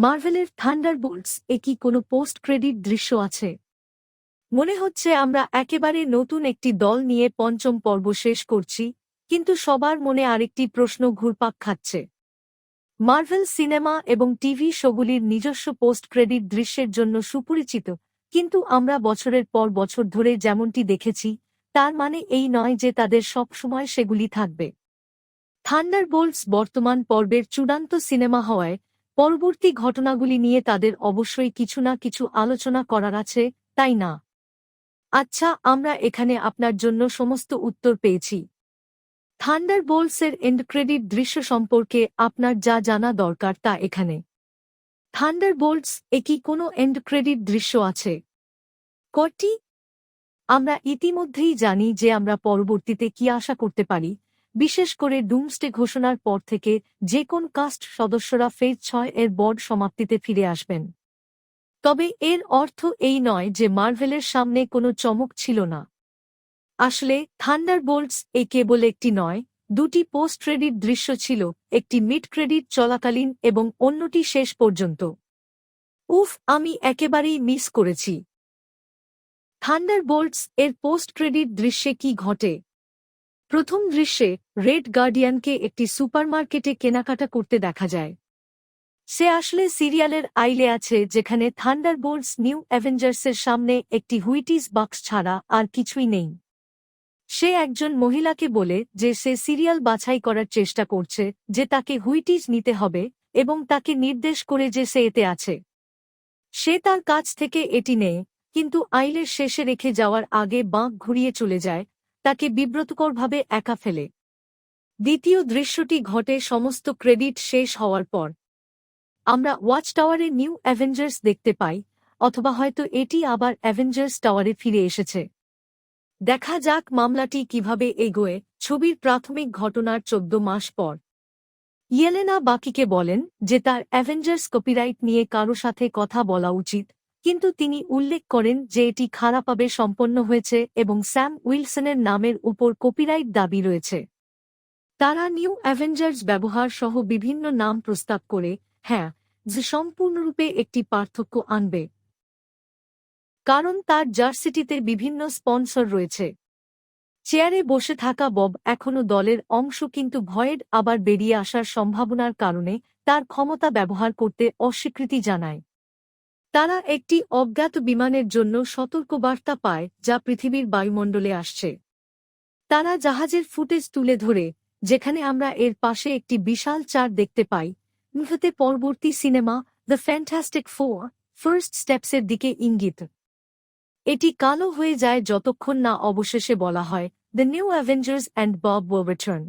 মার্ভেলের থান্ডারবোল্টস এ কি কোনো পোস্ট ক্রেডিট দৃশ্য আছে? মনে হচ্ছে আমরা একেবারে নতুন একটি দল নিয়ে পঞ্চম পর্ব শেষ করছি, কিন্তু সবার মনে আরেকটি প্রশ্ন ঘুরপাক খাচ্ছে। মার্ভেল সিনেমা এবং টিভি শোগুলির নিজস্ব পোস্ট ক্রেডিট দৃশ্যের জন্য সুপরিচিত, কিন্তু আমরা বছরের পর বছর ধরে যেমনটি দেখেছি, তার মানে এই নয় যে তাদের সবসময় সেগুলি থাকবে। থান্ডারবোল্টস বর্তমান পর্বের চূড়ান্ত সিনেমা হওয়ায় পরবর্তী ঘটনাগুলি নিয়ে তাদের অবশ্যই কিছু না কিছু আলোচনা করার আছে, তাই না? আচ্ছা, আমরা এখানে আপনার জন্য সমস্ত উত্তর পেয়েছি। থান্ডারবোল্টসের এন্ড ক্রেডিট দৃশ্য সম্পর্কে আপনার যা জানা দরকার তা এখানে। থান্ডারবোল্টস এ কি কোনো এন্ড ক্রেডিট দৃশ্য আছে? কটি? আমরা ইতিমধ্যেই জানি যে আমরা পরবর্তীতে কি আশা করতে পারি, বিশেষ করে ডুমসডে ঘোষণার পর থেকে যে কোন কাস্ট সদস্যরা ফেজ ৬ এর বড় সমাপ্তিতে ফিরে আসবেন। তবে এর অর্থ এই নয় যে মার্ভেলের সামনে কোনো চমক ছিল না। আসলে থান্ডারবোল্টস এ কেবল একটি নয়, দুটি পোস্ট ক্রেডিট দৃশ্য ছিল, একটি মিড ক্রেডিট চলাকালীন এবং অন্যটি শেষ পর্যন্ত। উফ, আমি একেবারেই মিস করেছি। থান্ডারবোল্টস এর পোস্ট ক্রেডিট দৃশ্যে কি ঘটে? প্রথম দৃশ্যে রেড গার্ডিয়ানকে একটি সুপারমার্কেটে কেনাকাটা করতে দেখা যায়। সে আসলে সিরিয়ালের আইলে আছে, যেখানে থান্ডারবোল্টস নিউ অ্যাভেঞ্জার্সের সামনে একটি হুইটিস বাক্স ছাড়া আর কিছুই নেই। সে একজন মহিলাকে বলে যে সে সিরিয়াল বাছাই করার চেষ্টা করছে, যে তাকে হুইটিস নিতে হবে, এবং তাকে নির্দেশ করে যে সে এতে আছে। সে তার কাছ থেকে এটি নেয়, কিন্তু আইলের শেষে রেখে যাওয়ার আগে বাঁক ঘুরিয়ে চলে যায়, তাকে বিব্রতকরভাবে একা ফেলে। দ্বিতীয় দৃশ্যটি ঘটে সমস্ত ক্রেডিট শেষ হওয়ার পর। আমরা ওয়াচ টাওয়ারে নিউ অ্যাভেঞ্জার্স দেখতে পাই, অথবা হয়তো এটি আবার অ্যাভেঞ্জার্স টাওয়ারে ফিরে এসেছে। দেখা যাক মামলাটি কিভাবে এগোয়। ছবির প্রাথমিক ঘটনার ১৪ মাস পর ইয়েলেনা বাকিকে বলেন যে তার অ্যাভেঞ্জার্স কপিরাইট নিয়ে কারো সাথে কথা বলা উচিত, কিন্তু তিনি উল্লেখ করেন যে এটি খারাপভাবে সম্পন্ন হয়েছে এবং স্যাম উইলসনের নামের উপর কপিরাইট দাবি রয়েছে। তারা নিউ অ্যাভেঞ্জার্স ব্যবহার সহ বিভিন্ন নাম প্রস্তাব করে, হ্যাঁ, যে সম্পূর্ণরূপে একটি পার্থক্য আনবে, কারণ তার জার্সিটিতে বিভিন্ন স্পন্সর রয়েছে। চেয়ারে বসে থাকা বব এখনও দলের অংশ, কিন্তু ভয়েড আবার বেরিয়ে আসার সম্ভাবনার কারণে তার ক্ষমতা ব্যবহার করতে অস্বীকৃতি জানায়। তারা একটি অজ্ঞাত বিমানের জন্য সতর্কবার্তা পায় যা পৃথিবীর বায়ুমণ্ডলে আসছে। তারা জাহাজের ফুটেজ তুলে ধরে, যেখানে আমরা এর পাশে একটি বিশাল চার দেখতে পাই, মুহূর্তে পরবর্তী cinema the fantastic four first স্টেপসের দিকে ইঙ্গিত। এটি কালো হয়ে যায় যতক্ষণ না অবশেষে বলা হয় the new Avengers and Bob will return.